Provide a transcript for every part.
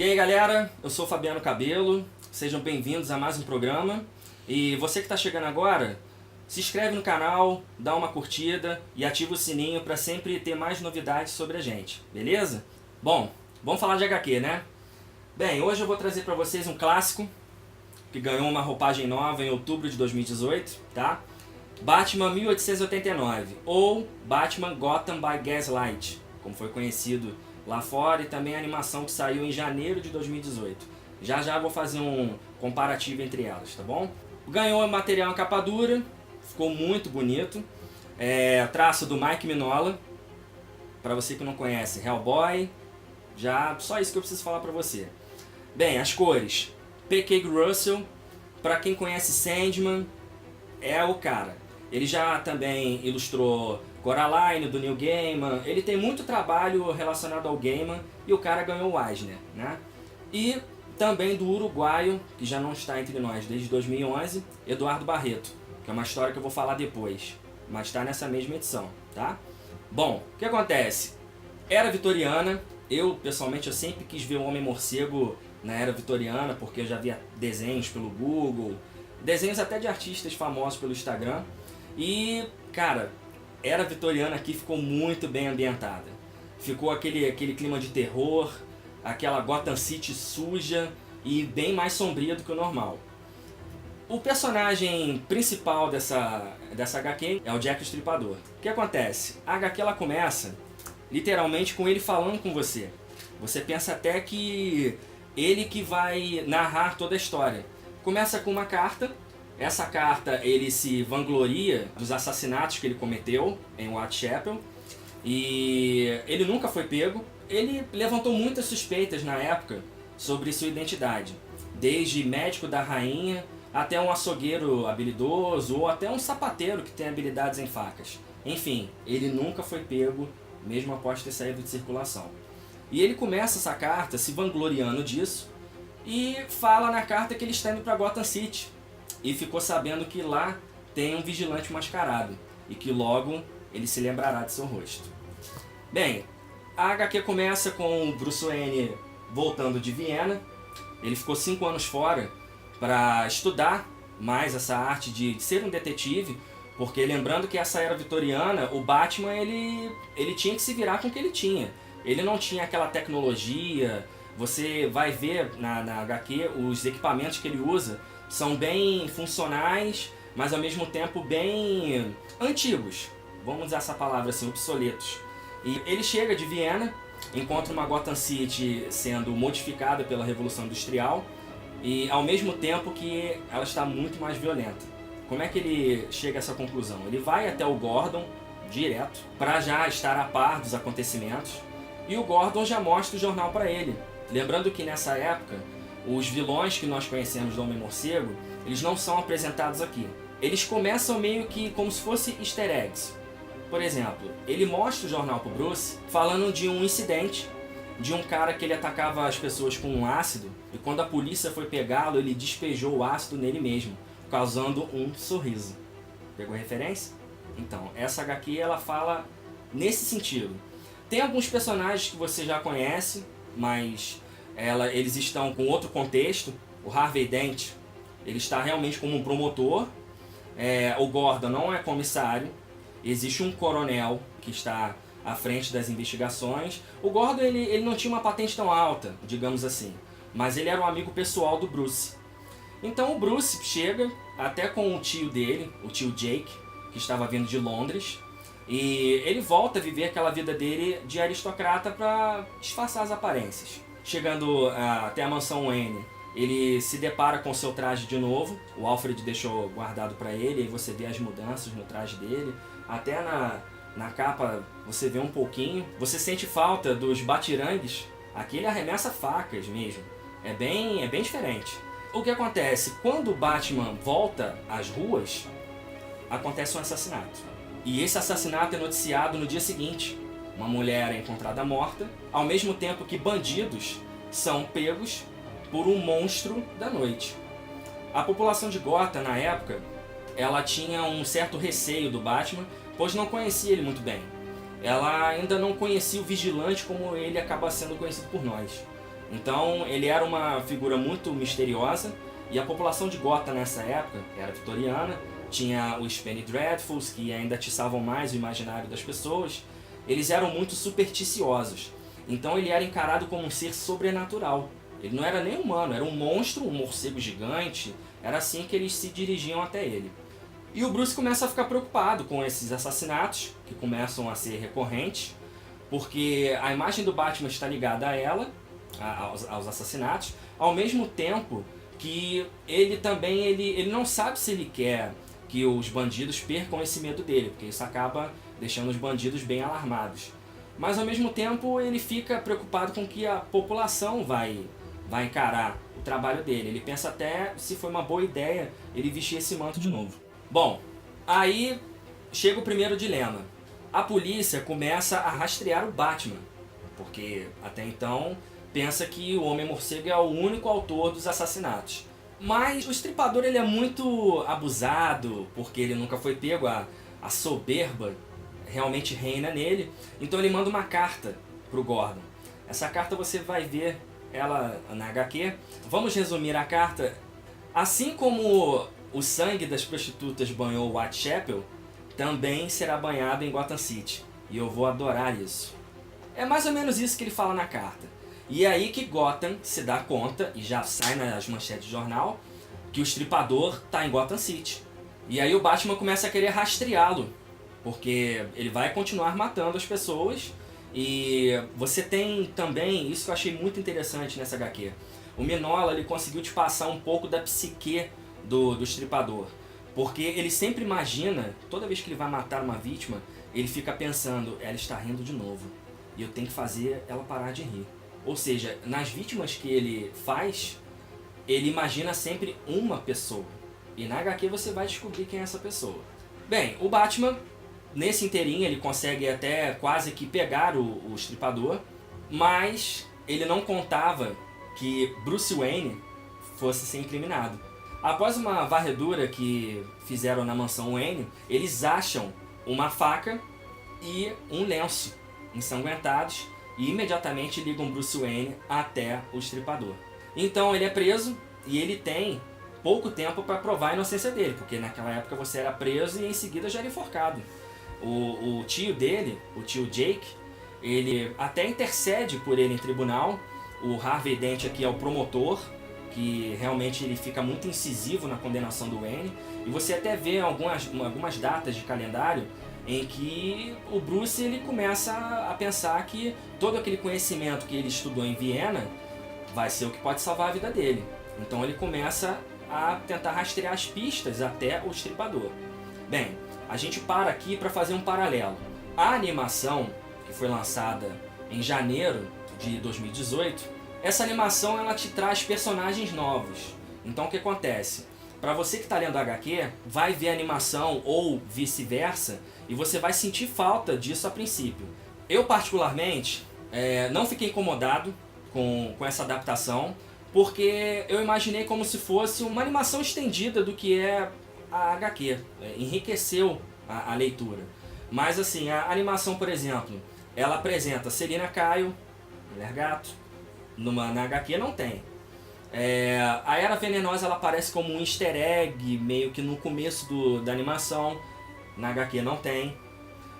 aí galera, eu sou o Fabiano Cabelo, sejam bem-vindos a mais um programa. E você que está chegando agora, se inscreve no canal, dá uma curtida e ativa o sininho para sempre ter mais novidades sobre a gente, beleza? Bom, vamos falar de HQ, né? Bem, hoje eu vou trazer para vocês um clássico que ganhou uma roupagem nova em outubro de 2018, tá? Batman 1889, ou Batman Gotham by Gaslight, como foi conhecido lá fora, e também a animação que saiu em janeiro de 2018. Já já vou fazer um comparativo entre elas, tá bom? Ganhou material em capa dura, ficou muito bonito. Traço do Mike Mignola, para você que não conhece, Hellboy, já só isso que eu preciso falar para você. Bem, as cores, P.K. Russell, para quem conhece Sandman, é o cara. Ele já também ilustrou Coraline, do Neil Gaiman. Ele tem muito trabalho relacionado ao Gaiman e o cara ganhou o Eisner, né? E também do uruguaio, que já não está entre nós desde 2011, Eduardo Barreto, que é uma história que eu vou falar depois, mas está nessa mesma edição, tá? Bom, o que acontece? Era vitoriana. Eu, pessoalmente, eu sempre quis ver o Homem-Morcego na era vitoriana, porque eu já via desenhos pelo Google, desenhos até de artistas famosos pelo Instagram. E, cara, era vitoriana aqui ficou muito bem ambientada. Ficou aquele clima de terror, aquela Gotham City suja e bem mais sombria do que o normal. O personagem principal dessa HQ é o Jack o Estripador. O que acontece? A HQ ela começa literalmente com ele falando com você. Você pensa até que ele que vai narrar toda a história. Começa com uma carta. Essa carta ele se vangloria dos assassinatos que ele cometeu em Whitechapel. E ele nunca foi pego. Ele levantou muitas suspeitas na época sobre sua identidade. Desde médico da rainha, até um açougueiro habilidoso, ou até um sapateiro que tem habilidades em facas. Enfim, ele nunca foi pego, mesmo após ter saído de circulação. E ele começa essa carta se vangloriando disso, e fala na carta que ele está indo para Gotham City. E ficou sabendo que lá tem um vigilante mascarado, e que logo ele se lembrará de seu rosto. Bem, a HQ começa com o Bruce Wayne voltando de Viena. Ele ficou 5 anos fora para estudar mais essa arte de ser um detetive, porque lembrando que essa era vitoriana, o Batman ele tinha que se virar com o que ele tinha. Ele não tinha aquela tecnologia. Você vai ver na HQ os equipamentos que ele usa são bem funcionais, mas ao mesmo tempo bem antigos. Vamos usar essa palavra assim, obsoletos. E ele chega de Viena, encontra uma Gotham City sendo modificada pela Revolução Industrial e ao mesmo tempo que ela está muito mais violenta. Como é que ele chega a essa conclusão? Ele vai até o Gordon, direto, para já estar a par dos acontecimentos, e o Gordon já mostra o jornal para ele. Lembrando que nessa época, os vilões que nós conhecemos do Homem-Morcego, eles não são apresentados aqui. Eles começam meio que como se fosse easter eggs. Por exemplo, ele mostra o jornal pro Bruce falando de um incidente, de um cara que ele atacava as pessoas com um ácido, e quando a polícia foi pegá-lo, ele despejou o ácido nele mesmo, causando um sorriso. Pegou a referência? Então, essa HQ ela fala nesse sentido. Tem alguns personagens que você já conhece, mas eles estão com outro contexto. O Harvey Dent, ele está realmente como um promotor. O Gordon não é comissário. Existe um coronel que está à frente das investigações. O Gordon ele não tinha uma patente tão alta, digamos assim, mas ele era um amigo pessoal do Bruce. Então o Bruce chega até com o tio dele, o tio Jake, que estava vindo de Londres, e ele volta a viver aquela vida dele de aristocrata para disfarçar as aparências. Chegando até a mansão Wayne, ele se depara com seu traje de novo. O Alfred deixou guardado para ele, e você vê as mudanças no traje dele. Até na capa você vê um pouquinho. Você sente falta dos batirangues. Aqui ele arremessa facas mesmo. É bem diferente. O que acontece? Quando o Batman volta às ruas, acontece um assassinato. E esse assassinato é noticiado no dia seguinte. Uma mulher é encontrada morta, ao mesmo tempo que bandidos são pegos por um monstro da noite. A população de Gotham, na época, ela tinha um certo receio do Batman, pois não conhecia ele muito bem. Ela ainda não conhecia o Vigilante como ele acaba sendo conhecido por nós. Então ele era uma figura muito misteriosa, e a população de Gotham nessa época era vitoriana, tinha os Penny Dreadfuls, que ainda atiçavam mais o imaginário das pessoas. Eles eram muito supersticiosos, então ele era encarado como um ser sobrenatural. Ele não era nem humano, era um monstro, um morcego gigante, era assim que eles se dirigiam até ele. E o Bruce começa a ficar preocupado com esses assassinatos, que começam a ser recorrentes, porque a imagem do Batman está ligada a ela, aos assassinatos, ao mesmo tempo que ele também ele não sabe se ele quer que os bandidos percam esse medo dele, porque isso acaba deixando os bandidos bem alarmados. Mas ao mesmo tempo ele fica preocupado com que a população vai encarar o trabalho dele. Ele pensa até se foi uma boa ideia ele vestir esse manto de novo. Bom, aí chega o primeiro dilema. A polícia começa a rastrear o Batman, porque até então pensa que o Homem-Morcego é o único autor dos assassinatos. Mas o Estripador ele é muito abusado, porque ele nunca foi pego, a soberba realmente reina nele. Então ele manda uma carta pro Gordon. Essa carta você vai ver ela na HQ. Vamos resumir a carta. Assim como o sangue das prostitutas banhou Whitechapel, também será banhado em Gotham City. E eu vou adorar isso. É mais ou menos isso que ele fala na carta. E é aí que Gotham se dá conta, e já sai nas manchetes de jornal, que o Estripador está em Gotham City. E aí o Batman começa a querer rastreá-lo, porque ele vai continuar matando as pessoas. E você tem também, isso que eu achei muito interessante nessa HQ, o Mignola ele conseguiu te passar um pouco da psique do Estripador. Porque ele sempre imagina, toda vez que ele vai matar uma vítima, ele fica pensando, ela está rindo de novo, e eu tenho que fazer ela parar de rir. Ou seja, nas vítimas que ele faz, ele imagina sempre uma pessoa. E na HQ você vai descobrir quem é essa pessoa. Bem, o Batman, nesse inteirinho, ele consegue até quase que pegar o Estripador, mas ele não contava que Bruce Wayne fosse ser incriminado. Após uma varredura que fizeram na mansão Wayne, eles acham uma faca e um lenço ensanguentados, e imediatamente ligam Bruce Wayne até o Estripador. Então ele é preso e ele tem pouco tempo para provar a inocência dele, porque naquela época você era preso e em seguida já era enforcado. O tio dele, o tio Jake, ele até intercede por ele em tribunal. O Harvey Dent aqui é o promotor, que realmente ele fica muito incisivo na condenação do Wayne. E você até vê algumas datas de calendário em que o Bruce ele começa a pensar que todo aquele conhecimento que ele estudou em Viena vai ser o que pode salvar a vida dele. Então ele começa a tentar rastrear as pistas até o Estripador. Bem, a gente para aqui para fazer um paralelo. A animação, que foi lançada em janeiro de 2018, essa animação ela te traz personagens novos. Então o que acontece? Para você que está lendo a HQ, vai ver a animação ou vice-versa, e você vai sentir falta disso a princípio. Eu particularmente não fiquei incomodado com essa adaptação, porque eu imaginei como se fosse uma animação estendida do que é a HQ. Enriqueceu a leitura. Mas assim, a animação, por exemplo, ela apresenta Selina Kyle, Mulher Gato. Na HQ não tem. A Era Venenosa ela aparece como um easter egg, meio que no começo da animação. Na HQ não tem.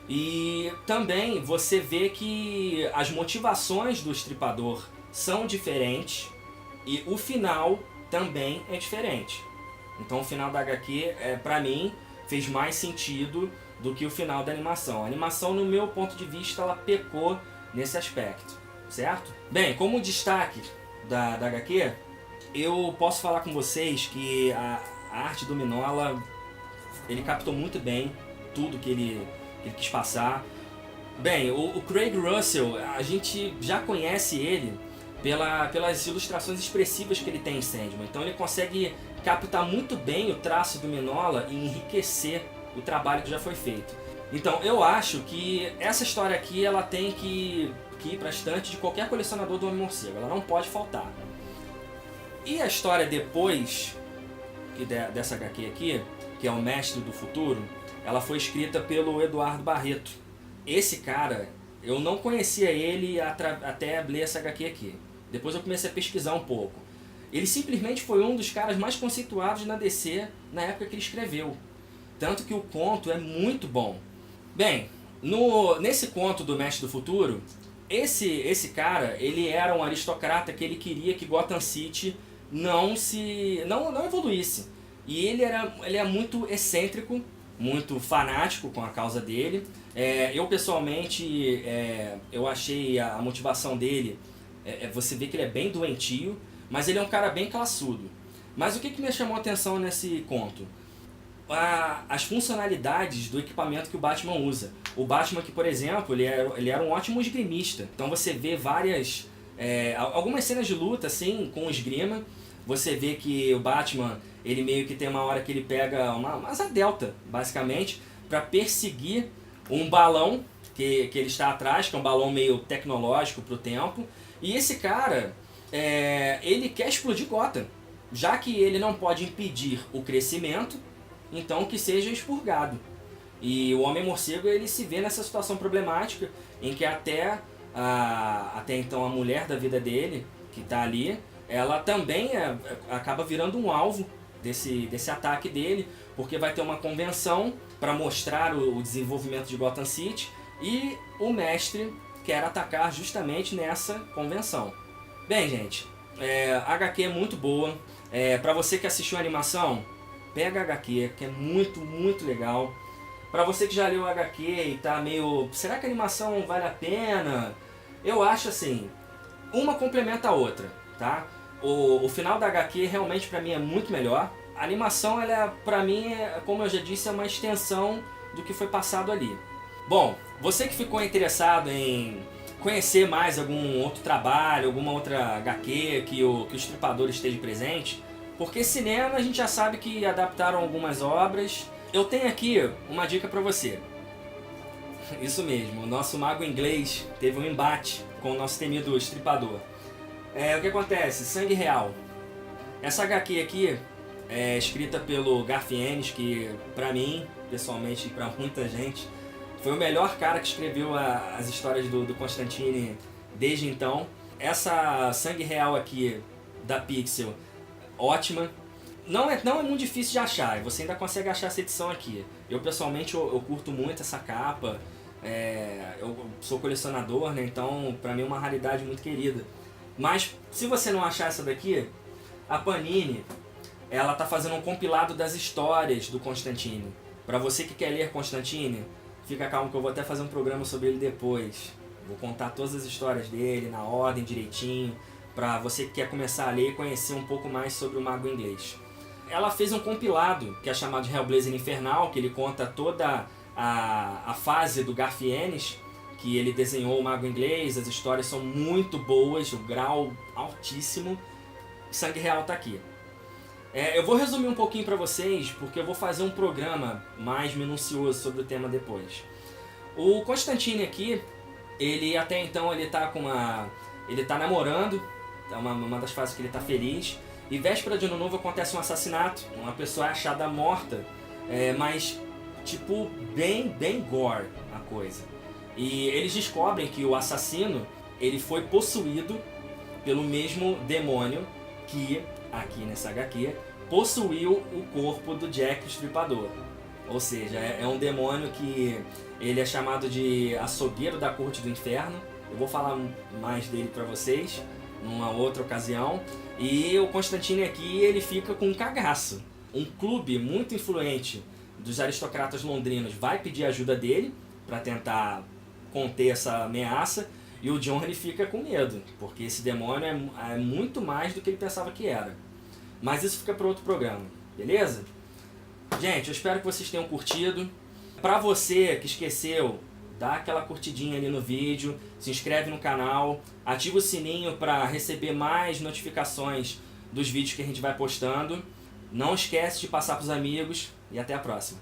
E também você vê que as motivações do Estripador são diferentes e o final também é diferente. Então o final da HQ, pra mim, fez mais sentido do que o final da animação. A animação, no meu ponto de vista, ela pecou nesse aspecto, certo? Bem, como destaque da HQ, eu posso falar com vocês que a arte do Mignola, ele captou muito bem tudo que ele quis passar. Bem, o Craig Russell, a gente já conhece ele pelas ilustrações expressivas que ele tem em Sandman. Então ele consegue captar muito bem o traço do Mignola e enriquecer o trabalho que já foi feito. Então eu acho que essa história aqui ela tem que ir para a estante de qualquer colecionador do Homem-Morcego. Ela não pode faltar. E a história depois dessa HQ aqui, que é o Mestre do Futuro, ela foi escrita pelo Eduardo Barreto. Esse cara, eu não conhecia ele até ler essa HQ aqui. Depois eu comecei a pesquisar um pouco. Ele simplesmente foi um dos caras mais conceituados na DC na época que ele escreveu. Tanto que o conto é muito bom. Bem, nesse conto do Mestre do Futuro, esse cara, ele era um aristocrata que ele queria que Gotham City não evoluísse. E ele é muito excêntrico, muito fanático com a causa dele. Eu pessoalmente, eu achei a motivação dele, você vê que ele é bem doentio, mas ele é um cara bem classudo. Mas o que me chamou a atenção nesse conto? As funcionalidades do equipamento que o Batman usa. O Batman que, por exemplo, ele era um ótimo esgrimista. Então você vê algumas cenas de luta assim, com esgrima. Você vê que o Batman, ele meio que tem uma hora que ele pega uma asa delta, basicamente, para perseguir um balão que ele está atrás, que é um balão meio tecnológico pro tempo. E esse cara, ele quer explodir Gotham. Já que ele não pode impedir o crescimento, então que seja expurgado. E o Homem-Morcego, ele se vê nessa situação problemática em que até então a mulher da vida dele, que está ali, ela também acaba virando um alvo desse ataque dele, porque vai ter uma convenção para mostrar o desenvolvimento de Gotham City e o mestre quer atacar justamente nessa convenção. Bem, gente, a HQ é muito boa. Para você que assistiu a animação, pega a HQ, que é muito, muito legal. Para você que já leu a HQ e tá meio... será que a animação vale a pena? Eu acho assim, uma complementa a outra, tá? O final da HQ realmente para mim é muito melhor. A animação, para mim, como eu já disse, é uma extensão do que foi passado ali. Bom, você que ficou interessado em conhecer mais algum outro trabalho, alguma outra HQ que o Estripador esteja presente, porque cinema a gente já sabe que adaptaram algumas obras. Eu tenho aqui uma dica para você. Isso mesmo, o nosso mago inglês teve um embate com o nosso temido Estripador. O que acontece? Sangue Real. Essa HQ aqui é escrita pelo Garth Ennis, que pra mim, pessoalmente, e pra muita gente, foi o melhor cara que escreveu as histórias do Constantine desde então. Essa Sangue Real aqui da Pixel, ótima. Não é muito difícil de achar, você ainda consegue achar essa edição aqui. Eu pessoalmente eu curto muito essa capa, eu sou colecionador, né? Então pra mim é uma raridade muito querida. Mas se você não achar essa daqui, a Panini, ela tá fazendo um compilado das histórias do Constantine. Pra você que quer ler Constantine, fica calmo que eu vou até fazer um programa sobre ele depois. Vou contar todas as histórias dele, na ordem, direitinho, pra você que quer começar a ler e conhecer um pouco mais sobre o mago inglês. Ela fez um compilado, que é chamado de Hellblazer Infernal, que ele conta toda a fase do Garth Ennis, que ele desenhou o mago inglês. As histórias são muito boas, o grau altíssimo. Sangue Real tá aqui. Eu vou resumir um pouquinho pra vocês, porque eu vou fazer um programa mais minucioso sobre o tema depois. O Constantine aqui, ele até então ele tá namorando, é uma das fases que ele tá feliz, e véspera de ano novo acontece um assassinato, uma pessoa é achada morta, mas tipo bem gore a coisa. E eles descobrem que o assassino, ele foi possuído pelo mesmo demônio que, aqui nessa HQ, possuiu o corpo do Jack o Estripador. Ou seja, é um demônio que ele é chamado de açougueiro da corte do inferno. Eu vou falar mais dele pra vocês numa outra ocasião. E o Constantine aqui, ele fica com um cagaço. Um clube muito influente dos aristocratas londrinos vai pedir ajuda dele para tentar conter essa ameaça. E o John, ele fica com medo, porque esse demônio é muito mais do que ele pensava que era. Mas isso fica para outro programa, beleza? Gente, eu espero que vocês tenham curtido. Para você que esqueceu, dá aquela curtidinha ali no vídeo, se inscreve no canal, ativa o sininho para receber mais notificações dos vídeos que a gente vai postando. Não esquece de passar para os amigos e até a próxima.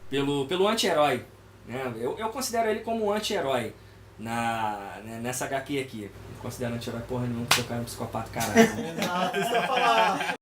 Pelo anti-herói, né? Eu considero ele como um anti-herói nessa HQ aqui. Não considero anti-herói porra nenhuma, porque o cara é um psicopata, caralho. Exato, isso que eu ia falar.